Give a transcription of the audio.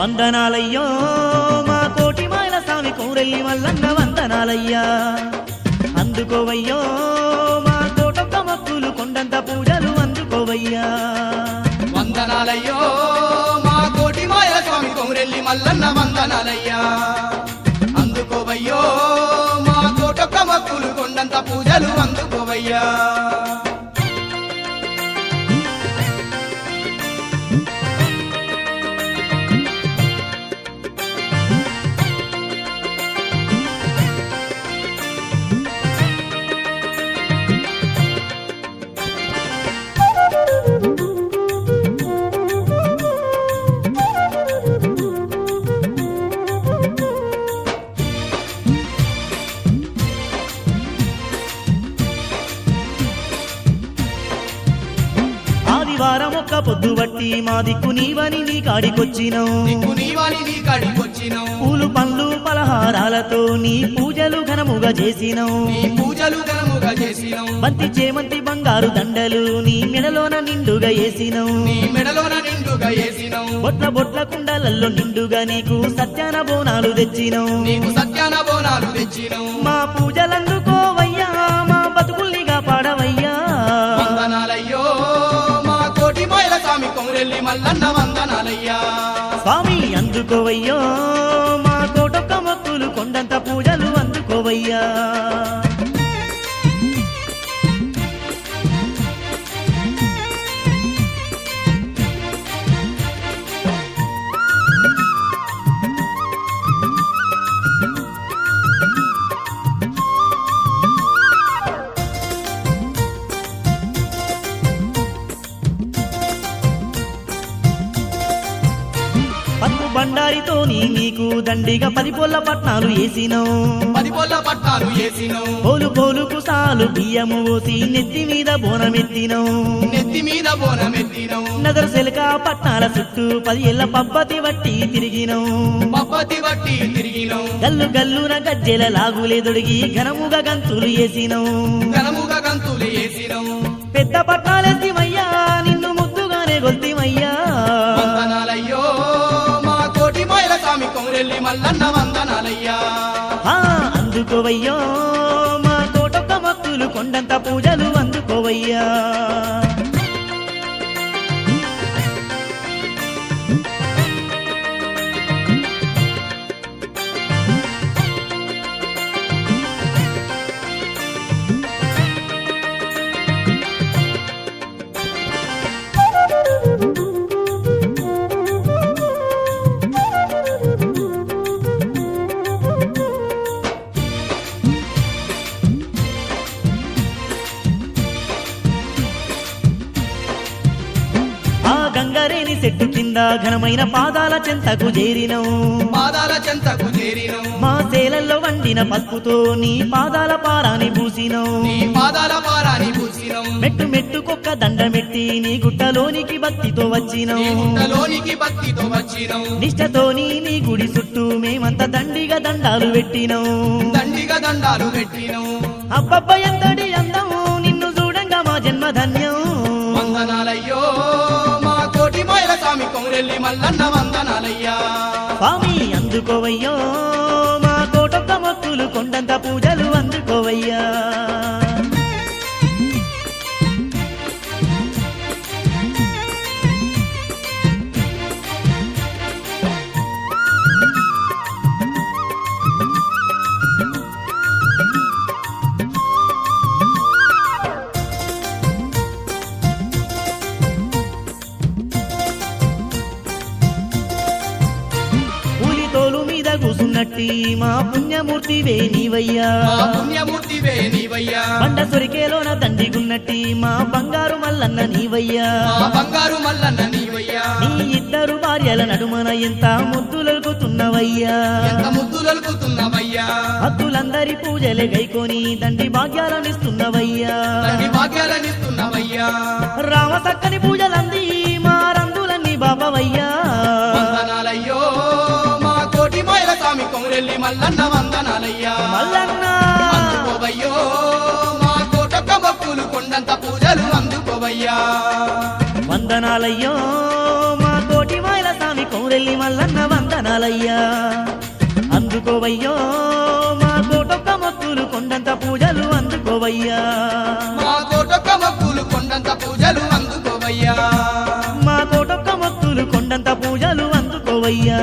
వందనాలయ్యో మా కోటి మాయల స్వామి కోరెల్లి మల్లన్న వందనాలయ్యా అందుకోవయ్యో మా కోటొక్క మొక్కులు కొండంత పూజలు అందుకోవయ్యా వందనాలయ్యో మా కోటి మాయల స్వామి కోరెల్లి మల్లన్న వందనాలయ్యా అందుకోవయ్యో మా కోటొక్క మొక్కులు కొండంత పూజలు అందుకోవయ్యా ఆదివారం ఒక్క పొద్దు బట్టి మా దిక్కు నీవని నీ కాడికొచ్చినావు పూలు పండ్లు పలహారాలతో నీ పూజలు ఘనముగా చేసినావు బంతి చేమంతి బంగారు దండలు నీ మెడలోన నిండుగా వేసినావు బొట్ల బొట్ల కుండలల్లో నిండుగా నీకు సత్యాన బోనాలు తెచ్చినావు మా పూజలందుకోవయ్యా మా బతుకుల్నిగా పాడవయ్యా వందనాలయ్యో మా కోటి మాయల స్వామి కోరెల్లి మల్లన్న వందనాలయ్యా స్వామి అందుకోవయ్యో మా కోటొక్క మొక్కులు కొండంత పూజలు అందుకోవయ్యా పన్ను బండారితో నీకు దండిగా 10 పొల్ల పట్నాలు వేసినావు పోలు పోలుకు సాలు బియ్యము పోసి నెత్తి మీద బోనమెత్తినావు నగర సెలక పట్నాల చుట్టూ 10 ఏళ్ల పబ్బతి వట్టి తిరిగినావు గల్లు గల్లున గజ్జెల లాగులే దొడిగి ఘనముగా గంతులు వేసినావు పెద్ద పట్నాలెత్తిమయ్యా నిన్ను ముద్దుగానే గొల్తిమయ్యా వందనాలయ్యో మా కోటి మాయల స్వామి కోరెల్లి మల్లన్న వందనాలయ్యా అందుకోవయ్యో మా కోటొక్క మొక్కులు కొండంత పూజలు అందుకోవయ్యా గంగరేని చెట్టు కింద ఘనమైన పాదాల చెంతకు చేరినవు మా సేలల్లో వండిన పసుపుతో నీ పాదాల పారాని పూసినవు మెట్టు మెట్టుకొక్క దండమెట్టి నీ గుట్టలోనికి భక్తితో వచ్చినవు నిష్టతోని నీ గుడి చుట్టూ మేమంతా దండిగా దండాలు పెట్టినవు అబ్బబ్బ ఎంతటి అందము నిన్ను చూడంగా మా జన్మధన్యం వందనాలయ్యో మా కోటి మాయల స్వామి కోరెల్లి మల్లన్న వందనాలయ్యా స్వామి అందుకోవయ్యో మా కోటొక్క మొక్కులు కొండంత పూజలు అందుకోవయ్యా కూసున్నట్టి మా పుణ్యమూర్తివే నీవయ్యా బండ సొరికేలోన దండిగున్నట్టి మా బంగారు మల్లన్న నీవయ్యా నీ ఇద్దరు భార్యల నడుమన ఎంత ముద్దులొలుకుతున్నవయ్యా భక్తులందరి పూజలే గైకొని దండి భాగ్యాలనిస్తున్నవయ్యా రామ చక్కని పూజలంది మా రందులన్నీ బాబవయ్యా వందనాలయ్యో మా కోటి మాయల స్వామి కోరెల్లి మల్లన్న వందనాలయ్యా అందుకోవయ్యో మా కోటొక్క మొక్కులు కొండంత పూజలు అందుకోవయ్యా వందనాలయ్యో మా కోటి మాయల స్వామి కోరెల్లి కొమురెల్లి మల్లన్న వందనాలయ్యా అందుకోవయ్యో మా కోటొక్క మొక్కులు కొండంత పూజలు అందుకోవయ్యా మా కోటొక్క మొక్కులు కొండంత పూజలు అందుకోవయ్యా మా కోటొక్క మొక్కులు కొండంత పూజలు అందుకోవయ్యా